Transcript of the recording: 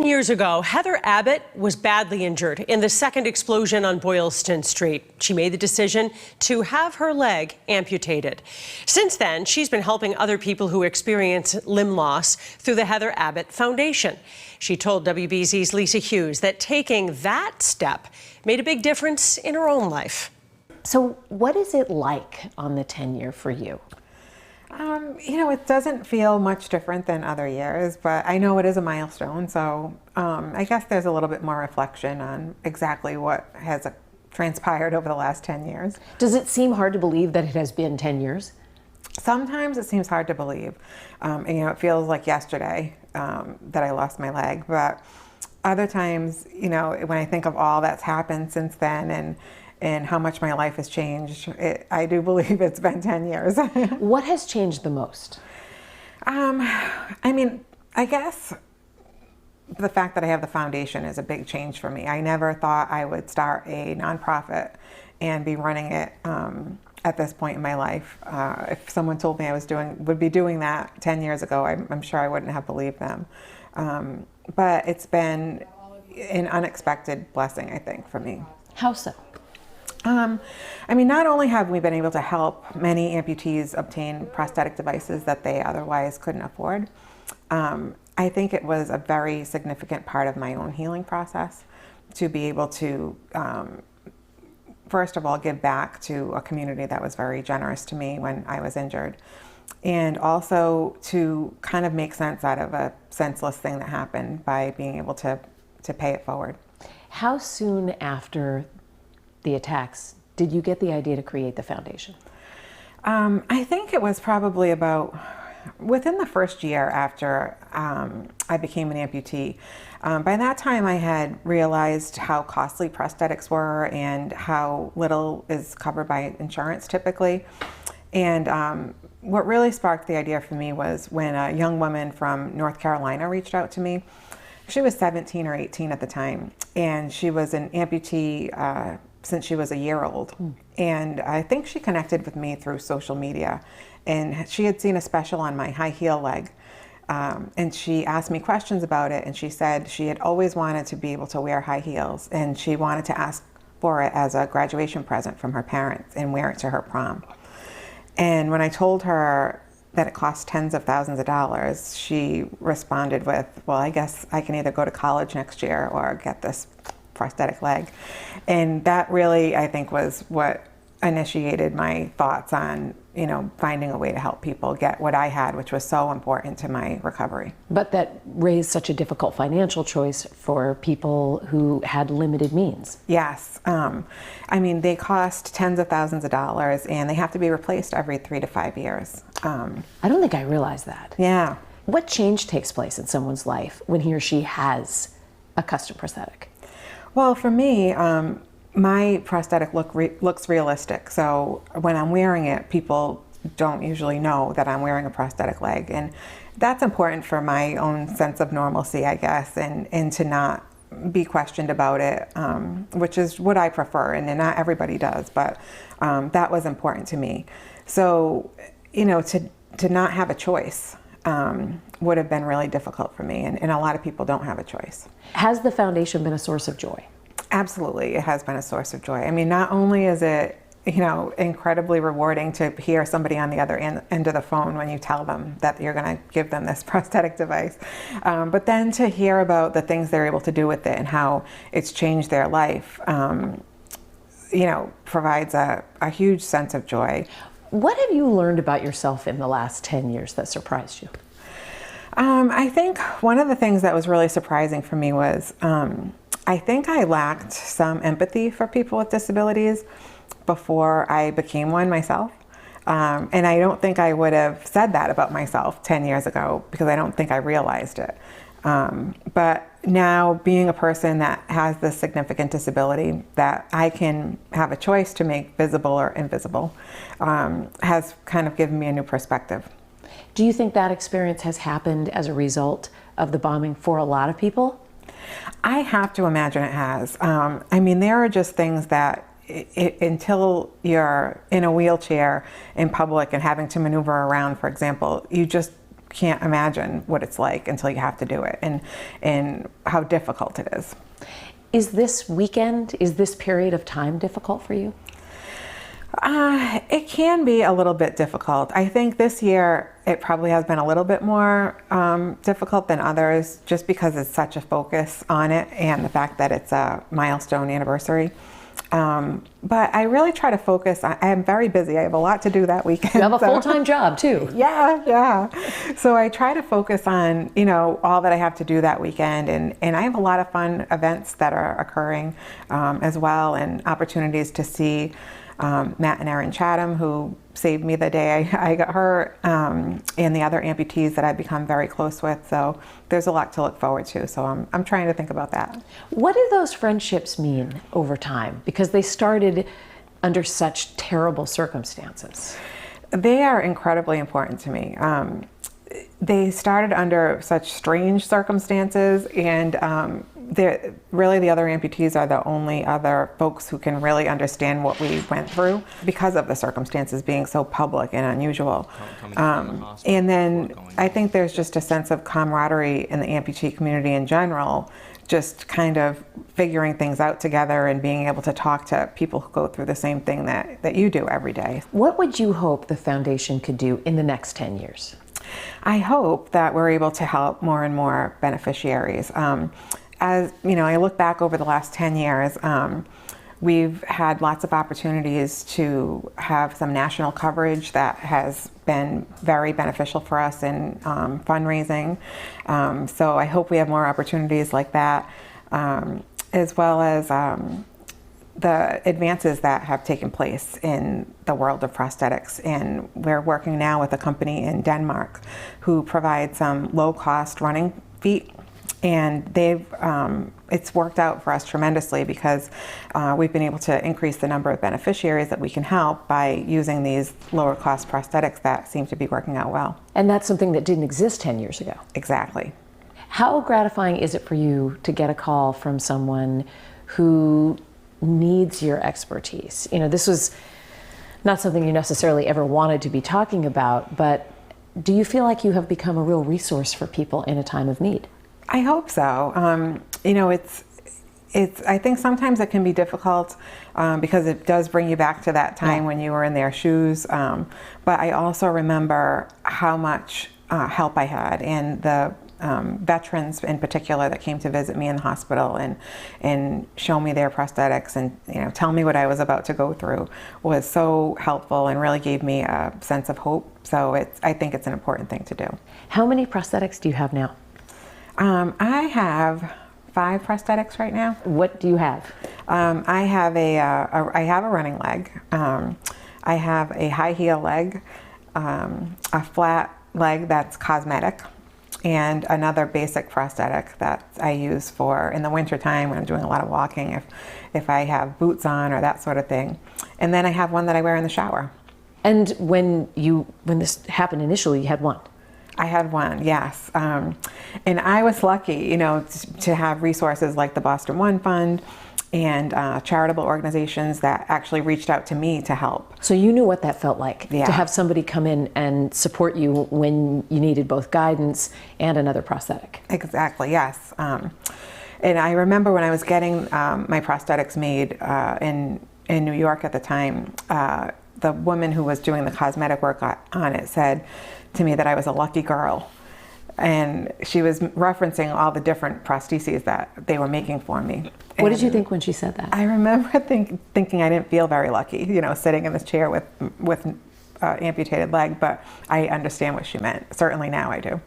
10 years ago, Heather Abbott was badly injured in the second explosion on Boylston Street. She made the decision to have her leg amputated. Since then, she's been helping other people who experience limb loss through the Heather Abbott Foundation. She told WBZ's Lisa Hughes that taking that step made a big difference in her own life. So what is it like on the 10-year for you? It doesn't feel much different than other years, but I know it is a milestone, so I guess there's a little bit more reflection on exactly what has transpired over the last 10 years. Does it seem hard to believe that it has been 10 years? Sometimes it seems hard to believe. It feels like yesterday that I lost my leg, but other times, when I think of all that's happened since then and how much my life has changed, I do believe it's been 10 years. What has changed the most? I guess the fact that I have the foundation is a big change for me. I never thought I would start a nonprofit and be running it at this point in my life. If someone told me I would be doing that 10 years ago, I'm sure I wouldn't have believed them. But it's been an unexpected blessing, I think, for me. How so? Not only have we been able to help many amputees obtain prosthetic devices that they otherwise couldn't afford, I think it was a very significant part of my own healing process to be able to, first of all, give back to a community that was very generous to me when I was injured, and also to kind of make sense out of a senseless thing that happened by being able to pay it forward. How soon after the attacks did you get the idea to create the foundation? I think it was probably about within the first year after I became an amputee. By that time I had realized how costly prosthetics were and how little is covered by insurance typically. And what really sparked the idea for me was when a young woman from North Carolina reached out to me. She was 17 or 18 at the time, and she was an amputee since she was a year old. And I think she connected with me through social media, and she had seen a special on my high heel leg, and she asked me questions about it, and she said she had always wanted to be able to wear high heels, and she wanted to ask for it as a graduation present from her parents and wear it to her prom. And when I told her that it cost tens of thousands of dollars, she responded with, well, I guess I can either go to college next year or get this prosthetic leg. And that really, I think, was what initiated my thoughts on, finding a way to help people get what I had, which was so important to my recovery. But that raised such a difficult financial choice for people who had limited means. Yes. They cost tens of thousands of dollars, and they have to be replaced every 3 to 5 years. I don't think I realized that. Yeah. What change takes place in someone's life when he or she has a custom prosthetic? Well, for me, my prosthetic looks realistic. So when I'm wearing it, people don't usually know that I'm wearing a prosthetic leg. And that's important for my own sense of normalcy, I guess, and to not be questioned about it, which is what I prefer, and not everybody does, but that was important to me. So, to not have a choice would have been really difficult for me, and a lot of people don't have a choice. Has the foundation been a source of joy? Absolutely, it has been a source of joy. Not only is it, incredibly rewarding to hear somebody on the other end of the phone when you tell them that you're going to give them this prosthetic device, but then to hear about the things they're able to do with it and how it's changed their life, provides a huge sense of joy. What have you learned about yourself in the last 10 years that surprised you? I think one of the things that was really surprising for me was I think I lacked some empathy for people with disabilities before I became one myself. And I don't think I would have said that about myself 10 years ago because I don't think I realized it. But now, being a person that has this significant disability that I can have a choice to make visible or invisible has kind of given me a new perspective. Do you think that experience has happened as a result of the bombing for a lot of people? I have to imagine it has. There are just things that until you're in a wheelchair in public and having to maneuver around, for example, you just can't imagine what it's like until you have to do it, and how difficult it is. Is this weekend, is this period of time difficult for you? It can be a little bit difficult. I think this year it probably has been a little bit more difficult than others, just because it's such a focus on it and the fact that it's a milestone anniversary. But I really try to focus. I am very busy. I have a lot to do that weekend. You have a full-time job too. Yeah. So I try to focus on, all that I have to do that weekend. And I have a lot of fun events that are occurring as well, and opportunities to see Matt and Erin Chatham, who saved me the day I got hurt, and the other amputees that I've become very close with. So there's a lot to look forward to. So I'm trying to think about that. What do those friendships mean over time? Because they started under such terrible circumstances. They are incredibly important to me. They started under such strange circumstances, and really the other amputees are the only other folks who can really understand what we went through because of the circumstances being so public and unusual. And then I think there's just a sense of camaraderie in the amputee community in general, just kind of figuring things out together and being able to talk to people who go through the same thing that you do every day. What would you hope the foundation could do in the next 10 years? I hope that we're able to help more and more beneficiaries. As I look back over the last 10 years, we've had lots of opportunities to have some national coverage that has been very beneficial for us in fundraising. So I hope we have more opportunities like that, as well as the advances that have taken place in the world of prosthetics. And we're working now with a company in Denmark who provides some low-cost running feet. And it's worked out for us tremendously, because we've been able to increase the number of beneficiaries that we can help by using these lower cost prosthetics that seem to be working out well. And that's something that didn't exist 10 years ago. Exactly. How gratifying is it for you to get a call from someone who needs your expertise? This was not something you necessarily ever wanted to be talking about, but do you feel like you have become a real resource for people in a time of need? I hope so. I think sometimes it can be difficult because it does bring you back to that time when you were in their shoes. But I also remember how much help I had, and the veterans in particular that came to visit me in the hospital and show me their prosthetics and tell me what I was about to go through was so helpful and really gave me a sense of hope. So I think it's an important thing to do. How many prosthetics do you have now? I have 5 prosthetics right now. What do you have? I have a running leg. I have a high heel leg, a flat leg that's cosmetic, and another basic prosthetic that I use for in the winter time when I'm doing a lot of walking, if I have boots on or that sort of thing. And then I have one that I wear in the shower. And when this happened initially, you had one? I had one, yes. And I was lucky, to have resources like the Boston One Fund and charitable organizations that actually reached out to me to help. So you knew what that felt like, yeah, to have somebody come in and support you when you needed both guidance and another prosthetic. Exactly, yes. And I remember when I was getting my prosthetics made in New York at the time, the woman who was doing the cosmetic work on it said to me that I was a lucky girl. And she was referencing all the different prostheses that they were making for me. What did you think when she said that? I remember thinking I didn't feel very lucky, sitting in this chair with amputated leg, but I understand what she meant. Certainly now I do.